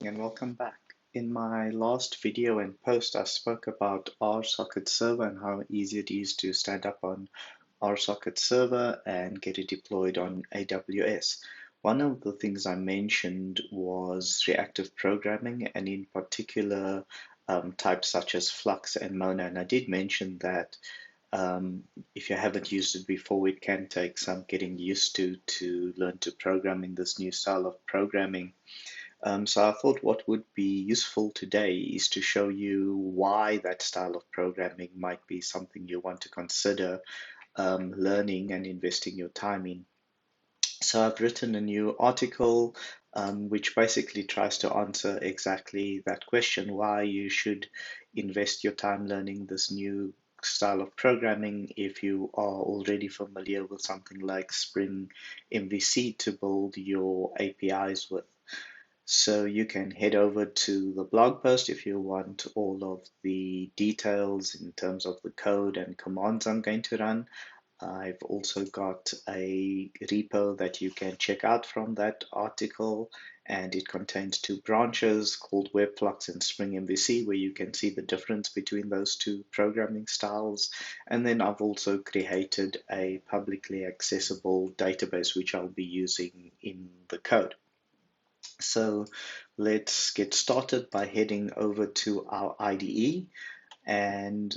And welcome back. In my last video and post, I spoke about RSocket Server and how easy it is to stand up on RSocket Server and get it deployed on AWS. One of the things I mentioned was reactive programming, and in particular, types such as Flux and Mona. And I did mention that if you haven't used it before, it can take some getting used to learn to program in this new style of programming. So I thought what would be useful today is to show you why that style of programming might be something you want to consider learning and investing your time in. So I've written a new article which basically tries to answer exactly that question, why you should invest your time learning this new style of programming if you are already familiar with something like Spring MVC to build your APIs with. So you can head over to the blog post if you want all of the details in terms of the code and commands I'm going to run. I've also got a repo that you can check out from that article, and it contains two branches called WebFlux and Spring MVC, where you can see the difference between those two programming styles. And then I've also created a publicly accessible database which I'll be using in the code. So let's get started by heading over to our IDE, and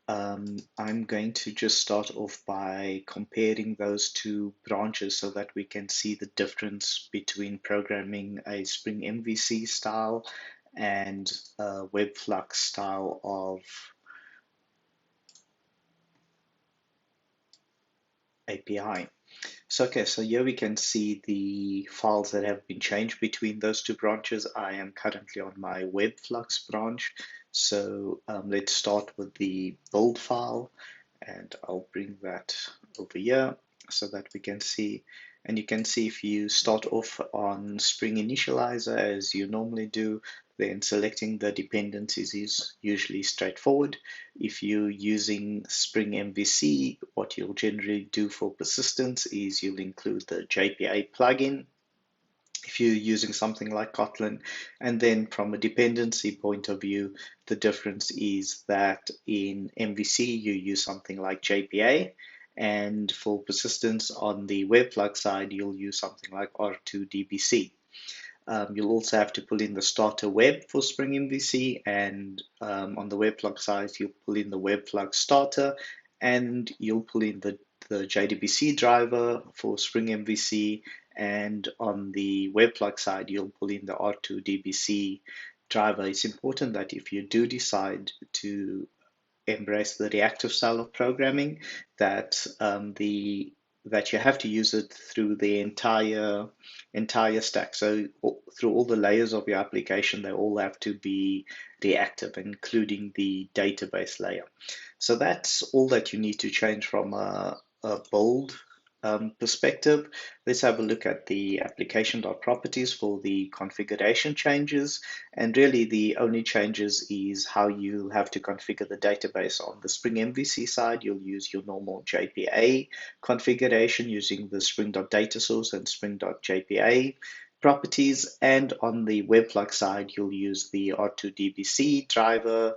I'm going to just start off by comparing those two branches so that we can see the difference between programming a Spring MVC style and a WebFlux style of API. So here we can see the files that have been changed between those two branches. I am currently on my WebFlux branch. So let's start with the build file, and I'll bring that over here so that we can see. And you can see if you start off on Spring Initializer as you normally do, then selecting the dependencies is usually straightforward. If you're using Spring MVC, what you'll generally do for persistence is you'll include the Jpa plugin if you're using something like Kotlin. And then from a dependency point of view, the difference is that in MVC, you use something like Jpa. And for persistence on the WebFlux side, you'll use something like R2DBC. You'll also have to pull in the starter web for Spring MVC, and on the WebFlux side, you'll pull in the WebFlux starter, and you'll pull in the JDBC driver for Spring MVC, and on the WebFlux side, you'll pull in the R2DBC driver. It's important that if you do decide to embrace the reactive style of programming, that that you have to use it through the entire stack. So through all the layers of your application, they all have to be reactive, including the database layer. So that's all that you need to change from a build perspective. Let's have a look at the application.properties for the configuration changes. And really the only changes is how you have to configure the database. On the Spring MVC side, you'll use your normal JPA configuration using the spring.datasource and spring.jpa properties. And on the WebFlux side, you'll use the R2DBC driver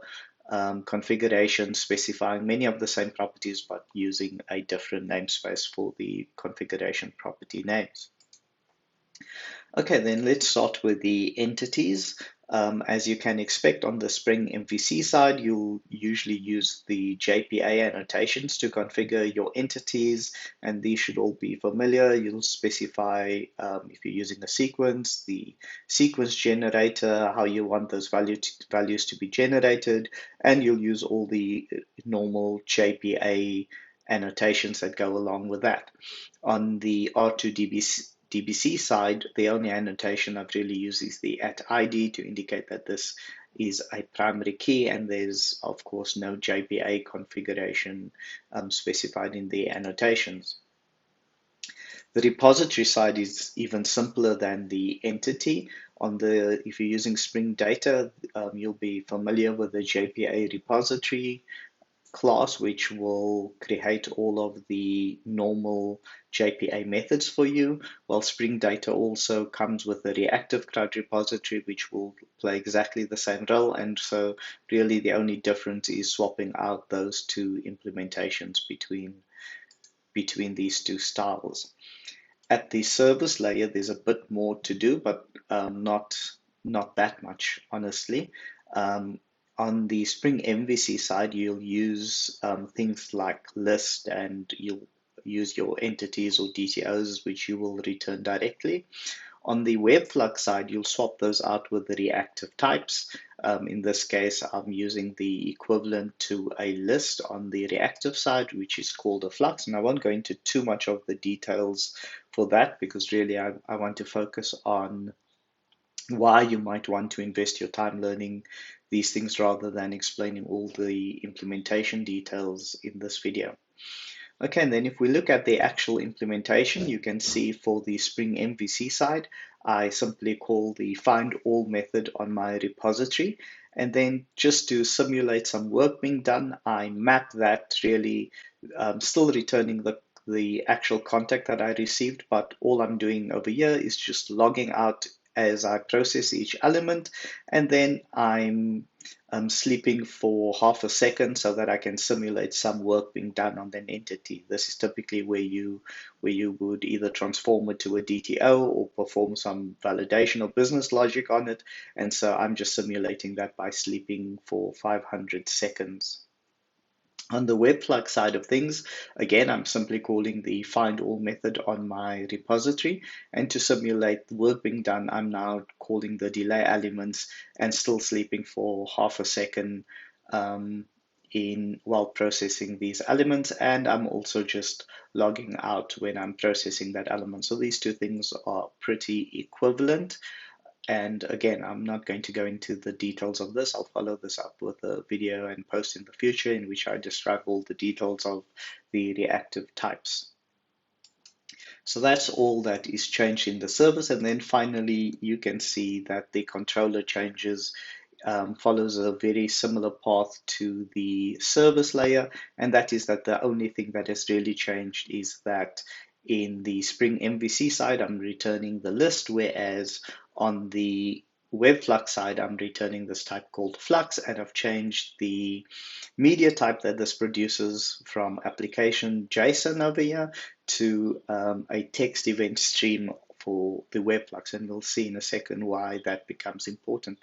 configuration specifying many of the same properties but using a different namespace for the configuration property names. Okay, then let's start with the entities. As you can expect on the Spring MVC side, you'll usually use the Jpa annotations to configure your entities, and these should all be familiar. You'll specify, if you're using a sequence, the sequence generator, how you want those values to be generated, and you'll use all the normal Jpa annotations that go along with that. On the R2DBC side, the only annotation I've really used is the @ID to indicate that this is a primary key, and there's of course no JPA configuration specified in the annotations. The repository side is even simpler than the entity. If you're using Spring Data, you'll be familiar with the JPA repository class which will create all of the normal JPA methods for you, while Spring Data also comes with a reactive CRUD repository which will play exactly the same role, and so really the only difference is swapping out those two implementations between these two styles. At the service layer, there's a bit more to do, but not that much, honestly. Um, on the Spring MVC side, you'll use things like list, and you'll use your entities or DTOs, which you will return directly. On the WebFlux side, you'll swap those out with the reactive types. In this case, I'm using the equivalent to a list on the reactive side, which is called a flux. And I won't go into too much of the details for that, because really I want to focus on why you might want to invest your time learning these things rather than explaining all the implementation details in this video. Okay, and then if we look at the actual implementation, you can see for the Spring MVC side, I simply call the find all method on my repository. And then just to simulate some work being done, I map that really, still returning the actual contact that I received, but all I'm doing over here is just logging out as I process each element, and then I'm sleeping for half a second so that I can simulate some work being done on an entity. This is typically where you would either transform it to a DTO or perform some validation or business logic on it. And so I'm just simulating that by sleeping for 500 seconds. On the WebFlux side of things, again, I'm simply calling the find all method on my repository. And to simulate the work being done, I'm now calling the delay elements and still sleeping for half a second while processing these elements. And I'm also just logging out when I'm processing that element. So these two things are pretty equivalent. And again, I'm not going to go into the details of this. I'll follow this up with a video and post in the future in which I describe all the details of the reactive types. So that's all that is changed in the service. And then finally, you can see that the controller changes follows a very similar path to the service layer. And that is that the only thing that has really changed is that in the Spring MVC side, I'm returning the list, whereas on the WebFlux side, I'm returning this type called flux, and I've changed the media type that this produces from application JSON over here to a text event stream for the WebFlux, and we'll see in a second why that becomes important.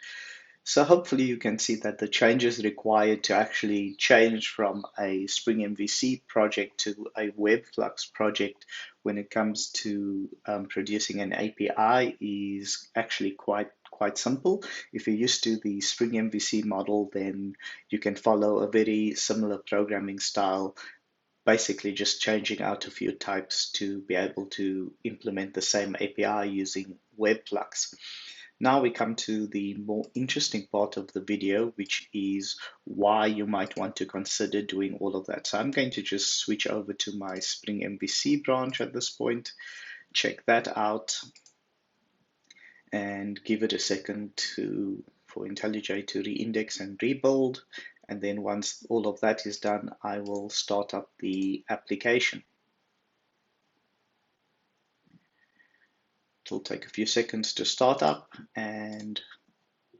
So hopefully you can see that the changes required to actually change from a Spring MVC project to a WebFlux project when it comes to producing an API is actually quite simple. If you're used to the Spring MVC model, then you can follow a very similar programming style, basically just changing out a few types to be able to implement the same API using WebFlux. Now we come to the more interesting part of the video, which is why you might want to consider doing all of that. So I'm going to just switch over to my Spring MVC branch at this point, check that out, and give it a second for IntelliJ to reindex and rebuild. And then once all of that is done, I will start up the application. It'll take a few seconds to start up, and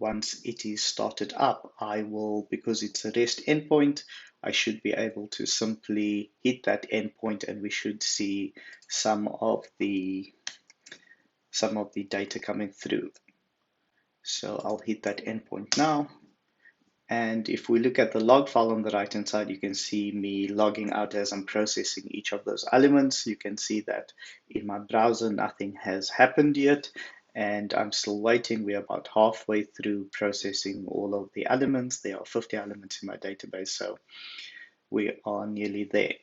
once it is started up, I will, because it's a REST endpoint, I should be able to simply hit that endpoint, and we should see some of the data coming through. So I'll hit that endpoint now. And if we look at the log file on the right hand side, you can see me logging out as I'm processing each of those elements. You can see that in my browser, nothing has happened yet, and I'm still waiting. We're about halfway through processing all of the elements. There are 50 elements in my database, so we are nearly there.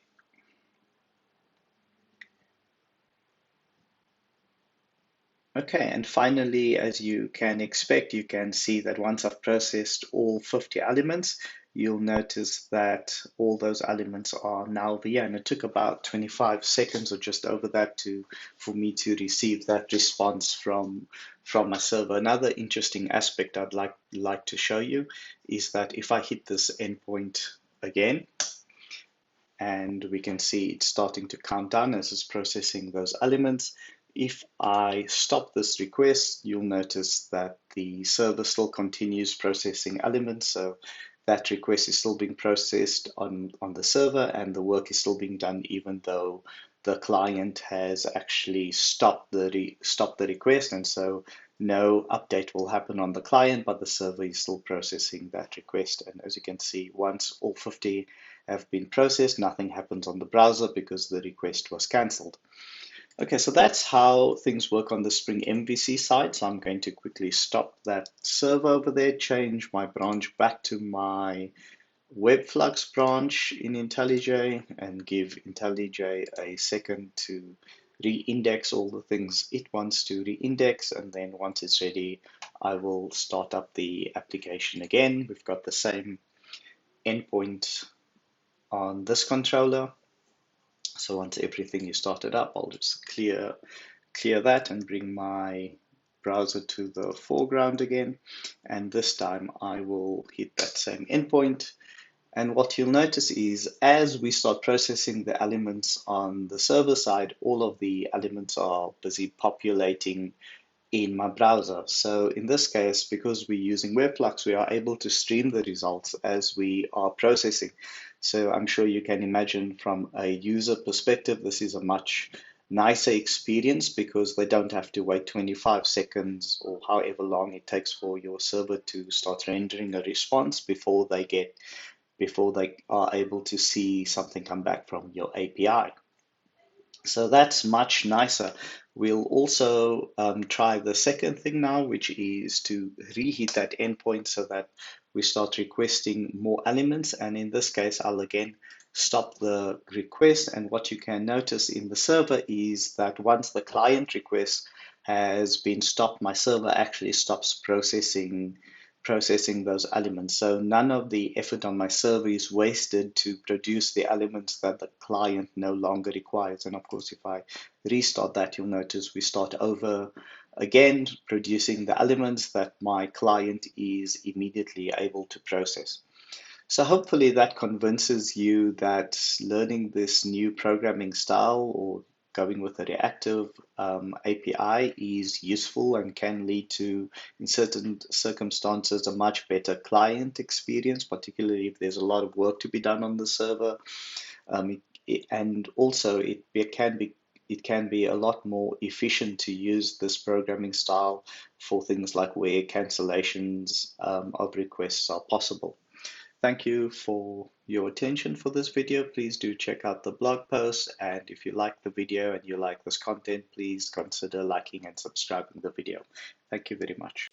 Okay, and finally, as you can expect, you can see that once I've processed all 50 elements, you'll notice that all those elements are now over here, and it took about 25 seconds or just over that for me to receive that response from my server. Another interesting aspect I'd like to show you is that if I hit this endpoint again, and we can see it's starting to count down as it's processing those elements. If I stop this request, you'll notice that the server still continues processing elements. So that request is still being processed on the server, and the work is still being done even though the client has actually stopped the request. And so no update will happen on the client, but the server is still processing that request. And as you can see, once all 50 have been processed, nothing happens on the browser because the request was cancelled. Okay, so that's how things work on the Spring MVC side. So I'm going to quickly stop that server over there, change my branch back to my WebFlux branch in IntelliJ, and give IntelliJ a second to re-index all the things it wants to re-index. And then once it's ready, I will start up the application again. We've got the same endpoint on this controller. So once everything is started up, I'll just clear that and bring my browser to the foreground again. And this time I will hit that same endpoint. And what you'll notice is as we start processing the elements on the server side, all of the elements are busy populating in my browser. So in this case, because we're using WebFlux, we are able to stream the results as we are processing. So I'm sure you can imagine from a user perspective, this is a much nicer experience because they don't have to wait 25 seconds or however long it takes for your server to start rendering a response before they are able to see something come back from your API. So that's much nicer. We'll also try the second thing now, which is to reheat that endpoint so that we start requesting more elements. And in this case, I'll again stop the request. And what you can notice in the server is that once the client request has been stopped, my server actually stops processing those elements. So none of the effort on my server is wasted to produce the elements that the client no longer requires. And of course, if I restart that, you'll notice we start over again, producing the elements that my client is immediately able to process. So hopefully that convinces you that learning this new programming style or going with a reactive API is useful and can lead to, in certain circumstances, a much better client experience, particularly if there's a lot of work to be done on the server. And also it can be a lot more efficient to use this programming style for things like where cancellations of requests are possible. Thank you for your attention for this video. Please do check out the blog post, and if you like the video and you like this content, please consider liking and subscribing the video. Thank you very much.